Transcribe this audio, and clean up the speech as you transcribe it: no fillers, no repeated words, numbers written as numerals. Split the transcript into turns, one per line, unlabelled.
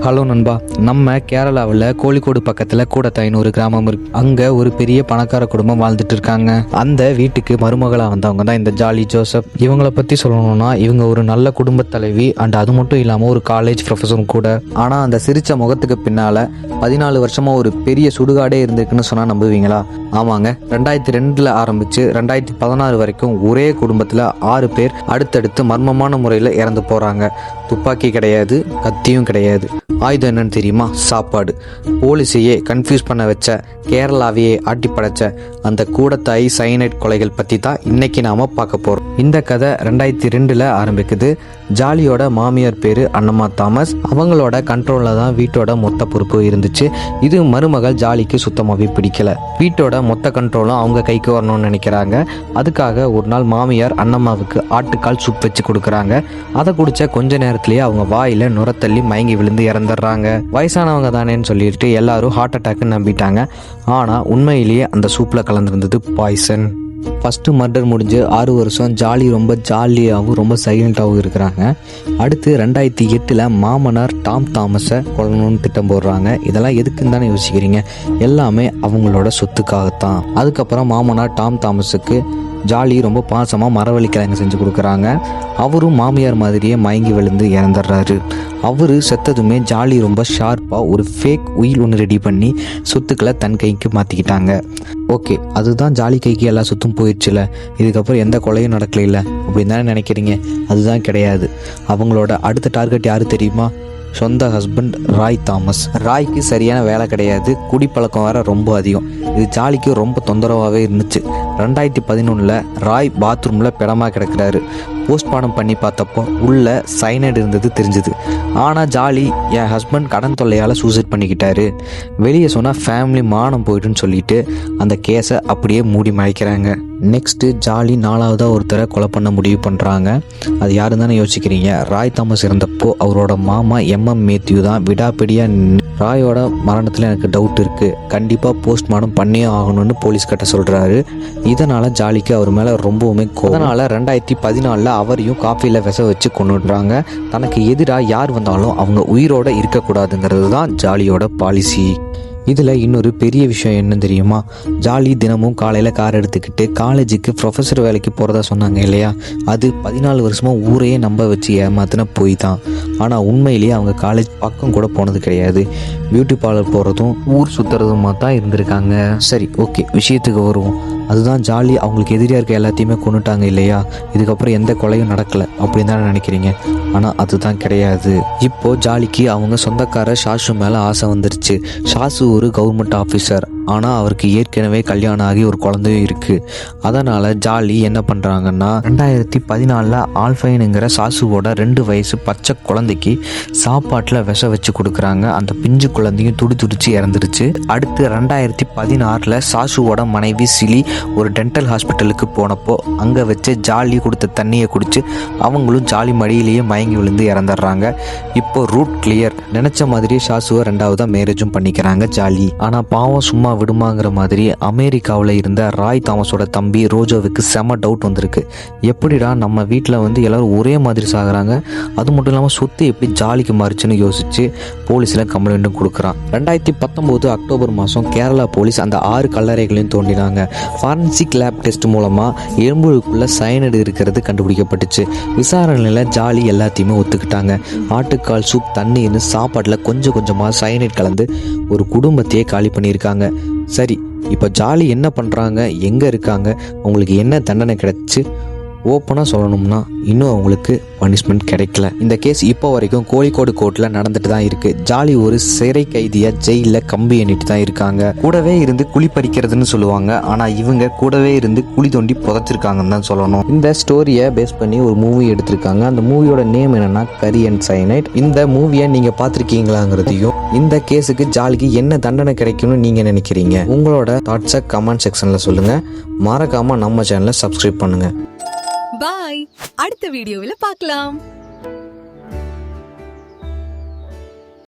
Hello நண்பா, நம்ம கேரளாவில் கோழிக்கோடு பக்கத்தில் கூடத்தாயின்னு ஒரு கிராமம் இருக்கு. அங்கே ஒரு பெரிய பணக்கார குடும்பம் வாழ்ந்துட்டு இருக்காங்க. அந்த வீட்டுக்கு மருமகளாக வந்தவங்க தான் இந்த ஜாலி ஜோசப். இவங்கள பற்றி சொல்லணும்னா இவங்க ஒரு நல்ல குடும்ப தலைவி அண்ட் அது மட்டும் இல்லாமல் ஒரு காலேஜ் ப்ரொஃபஸரும் கூட. ஆனால் அந்த சிரிச்ச முகத்துக்கு பின்னால் 14 வருஷமாக ஒரு பெரிய சுடுகாடே இருந்திருக்குன்னு சொன்னால் நம்புவீங்களா? ஆமாங்க, 2002 ஆரம்பித்து 2016 வரைக்கும் ஒரே குடும்பத்தில் 6 பேர் அடுத்தடுத்து மர்மமான முறையில் இறந்து போகிறாங்க. துப்பாக்கி கிடையாது, கத்தியும் கிடையாது. ஆயுதம் என்னன்னு தெரியுமா? சாப்பாடு. போலீஸையே கன்ஃபியூஸ் பண்ண வச்ச, கேரளாவையே ஆட்டி படைச்ச அந்த கூடத்தாய் சைனைட் கொலைகள் பற்றி தான் இன்னைக்கு நாம் பார்க்க போகிறோம். இந்த கதை 2002 ஆரம்பிக்குது. ஜாலியோட மாமியார் பேர் அன்னம்மா தாமஸ். அவங்களோட கண்ட்ரோலில் தான் வீட்டோட மொத்த பொறுப்பு இருந்துச்சு. இது மருமகள் ஜாலிக்கு சுத்தமாகவே பிடிக்கல. வீட்டோட மொத்த கண்ட்ரோலும் அவங்க கைக்கு வரணும்னு நினைக்கிறாங்க. அதுக்காக ஒரு நாள் மாமியார் அன்னம்மாவுக்கு ஆட்டுக்கால் சூப் வச்சு கொடுக்குறாங்க. அதை குடிச்ச கொஞ்ச நேரத்திலேயே அவங்க வாயில நுரத்தள்ளி மயங்கி விழுந்து இறந்துடுறாங்க. வயசானவங்க தானேன்னு சொல்லிட்டு எல்லாரும் ஹார்ட் அட்டாக்னு நம்பிட்டாங்க. ஆனால் உண்மையிலேயே அந்த சூப்பில் கலந்துருந்தது பாய்சன். ஃபஸ்ட்டு மர்டர் முடிஞ்சு 6 வருஷம் ஜாலி ரொம்ப ஜாலியாகவும் ரொம்ப சைலண்ட்டாகவும் இருக்கிறாங்க. அடுத்து 2008 மாமனார் டாம் தாமஸை கொல்லணும்னு திட்டம் போடுறாங்க. இதெல்லாம் எதுக்குன்னு தானே யோசிக்கிறீங்க? எல்லாமே அவங்களோட சொத்துக்காகத்தான். அதுக்கப்புறம் மாமனார் டாம் தாமஸுக்கு ஜாலி ரொம்ப பாசமாக மரவள்ளி கிழங்கு செஞ்சு கொடுக்குறாங்க. அவரும் மாமியார் மாதிரியே மயங்கி விழுந்து இறந்துடுறாரு. அவர் செத்ததுமே ஜாலி ரொம்ப ஷார்ப்பாக ஒரு ஃபேக் உயில் ஒன்று ரெடி பண்ணி சொத்துக்களை தன் கைக்கு மாற்றிக்கிட்டாங்க. ஓகே, அதுதான் ஜாலி கைக்கு எல்லா சொத்தும் போயிடுச்சுல, இதுக்கப்புறம் எந்த கொலையும் நடக்கல அப்படின்னு தானே நினைக்கிறீங்க? அதுதான் கிடையாது. அவங்களோட அடுத்த டார்கெட் யாரு தெரியுமா? சொந்த ஹஸ்பண்ட் ராய் தாமஸ். ராய்க்கு சரியான வேலை கிடையாது, குடிப்பழக்கம் வேற ரொம்ப அதிகம். இது ஜாலிக்கு ரொம்ப தொந்தரவாகவே இருந்துச்சு. 2011 ராய் பாத்ரூமில் பிடமாக கிடக்கிறாரு. போஸ்ட்மார்ட்டம் பண்ணி பார்த்தப்போ உள்ள சைனைடு இருந்தது தெரிஞ்சுது. ஆனால் ஜாலி என் ஹஸ்பண்ட் கடன் தொல்லையால் சூசைட் பண்ணிக்கிட்டாரு, வெளியே சொன்னால் ஃபேமிலி மானம் போயிட்டுன்னு சொல்லிட்டு அந்த கேஸை அப்படியே மூடி மறைக்கிறாங்க. நெக்ஸ்ட்டு ஜாலி 4ஆவதாக ஒருத்தரை கொலை பண்ண முடிவு பண்ணுறாங்க. அது யாருன்னு தானே யோசிக்கிறீங்க? ராய் தாமஸ் இறந்தப்போ அவரோட மாமா மேத்யூ தான் விடாப்பிடியாக ராயோட மரணத்தில் எனக்கு டவுட் இருக்குது, கண்டிப்பாக போஸ்ட்மார்ட்டம் பண்ணியே ஆகணும்னு போலீஸ் கிட்ட சொல்கிறாரு. இதனால் ஜாலிக்கு அவர் மேலே ரொம்பவுமே அதனால் 2014 அவரையும் காஃபியில் விச வச்சு கொண்டுடுறாங்க. தனக்கு எதிராக யார் வந்தாலும் அவங்க உயிரோடு இருக்கக்கூடாதுங்கிறது தான் ஜாலியோட பாலிசி. இதில் இன்னொரு பெரிய விஷயம் என்ன தெரியுமா? ஜாலி தினமும் காலையில் கார் எடுத்துக்கிட்டு காலேஜுக்கு ப்ரொஃபஸர் வேலைக்கு போகிறதா சொன்னாங்க இல்லையா? அது 14 வருஷமாக ஊரையே நம்ப வச்சு ஏமாத்தின போய் தான். ஆனால் உண்மையிலேயே அவங்க காலேஜ் பக்கம் கூட போனது கிடையாது. பியூட்டி பார்லர் போகிறதும் ஊர் சுற்றுறதுமா தான் இருந்திருக்காங்க. சரி, ஓகே, விஷயத்துக்கு வருவோம். அதுதான் ஜாலி அவங்களுக்கு எதிரியாக இருக்க எல்லாத்தையுமே கொண்டுட்டாங்க இல்லையா? இதுக்கப்புறம் எந்த கொலையும் நடக்கலை அப்படின்னு தானே நினைக்கிறீங்க? ஆனால் அதுதான் கிடையாது. இப்போது ஜாலிக்கு அவங்க சொந்தக்கார ஷாஷு மேலே ஆசை வந்துருச்சு. ஷாஷு ஒரு கவர்மெண்ட் ஆஃபீஸர், ஆனால் அவருக்கு ஏற்கனவே கல்யாணம் ஆகி ஒரு குழந்தையும் இருக்குது. அதனால் ஜாலி என்ன பண்ணுறாங்கன்னா 2014 ஆல்ஃபைனுங்கிற சாசுவோட 2 வயசு பச்சை குழந்தைக்கு சாப்பாட்டில் விஷ வச்சு கொடுக்குறாங்க. அந்த பிஞ்சு குழந்தையும் துடிச்சு இறந்துருச்சு. அடுத்து 2016 சாசுவோட மனைவி சிலி ஒரு டென்டல் ஹாஸ்பிட்டலுக்கு போனப்போ அங்கே வச்சு ஜாலி கொடுத்த தண்ணியை குடிச்சு அவங்களும் ஜாலி மடியிலேயே மயங்கி விழுந்து இறந்துடுறாங்க. இப்போ ரூட் கிளியர். நினச்ச மாதிரியே சாசுவை 2ஆவதாக மேரேஜும் பண்ணிக்கிறாங்க ஜாலி. ஆனால் பாவம் சும்மா விடுமாங்கிற மாதிரி அமெரிக்காவில் இருந்த ராய் தாமஸோட தம்பி ரோஜோவுக்கு செம டவுட் வந்திருக்கு. எப்படிடா நம்ம வீட்டில் எல்லாரும் ஒரே மாதிரி சாகுறாங்க, அது மட்டும் இல்லாமல் சொத்து எப்படி ஜாலிக்கு மாறிச்சுன்னு யோசிச்சு போலீஸில் கம்ப்ளைண்ட்டும் கொடுக்குறான். 2019 அக்டோபர் மாதம் கேரளா போலீஸ் அந்த 6 கல்லறைகளையும் தோண்டினாங்க. ஃபாரன்சிக் லேப் டெஸ்ட் மூலமாக எலும்புக்குள்ள சைனைடு இருக்கிறது கண்டுபிடிக்கப்பட்டுச்சு. விசாரணையில் ஜாலி எல்லாத்தையுமே ஒத்துக்கிட்டாங்க. ஆட்டுக்கால் சூப் தண்ணீர்னு சாப்பாட்டில் கொஞ்சம் கொஞ்சமாக சைனைட் கலந்து ஒரு குடும்பத்தையே காலி பண்ணியிருக்காங்க. சரி, இப்போ ஜாலி என்ன பண்ணுறாங்க, எங்கே இருக்காங்க, அவங்களுக்கு என்ன தண்டனை கிடைச்சி? ஓப்பனாக சொல்லணும்னா இன்னும் அவங்களுக்கு பனிஷ்மெண்ட் கிடைக்கல. இந்த கேஸ் இப்போ வரைக்கும் கோழிக்கோடு கோர்ட்டில் நடந்துட்டு தான் இருக்குது. ஜாலி ஒரு சிறை கைதியாக ஜெயிலில் கம்பி எண்ணிட்டு தான் இருக்காங்க. கூடவே இருந்து குழி பறிக்கிறதுன்னு சொல்லுவாங்க, ஆனால் இவங்க கூடவே இருந்து குழி தோண்டி புதைச்சிருக்காங்கன்னு தான் சொல்லணும். இந்த ஸ்டோரியை பேஸ் பண்ணி ஒரு மூவி எடுத்திருக்காங்க. அந்த மூவியோட நேம் என்னன்னா கரி அண்ட் சைனைட். இந்த மூவியை நீங்கள் பார்த்துருக்கீங்களாங்கிறதையும் இந்த கேஸுக்கு ஜாலிக்கு என்ன தண்டனை கிடைக்கும்னு நீங்கள் நினைக்கிறீங்க? உங்களோட தாட்ஸை கமெண்ட் செக்ஷனில் சொல்லுங்கள். மறக்காமல் நம்ம சேனலை சப்ஸ்கிரைப் பண்ணுங்கள்.
பாய், அடுத்த வீடியோவில் பார்க்கலாம்.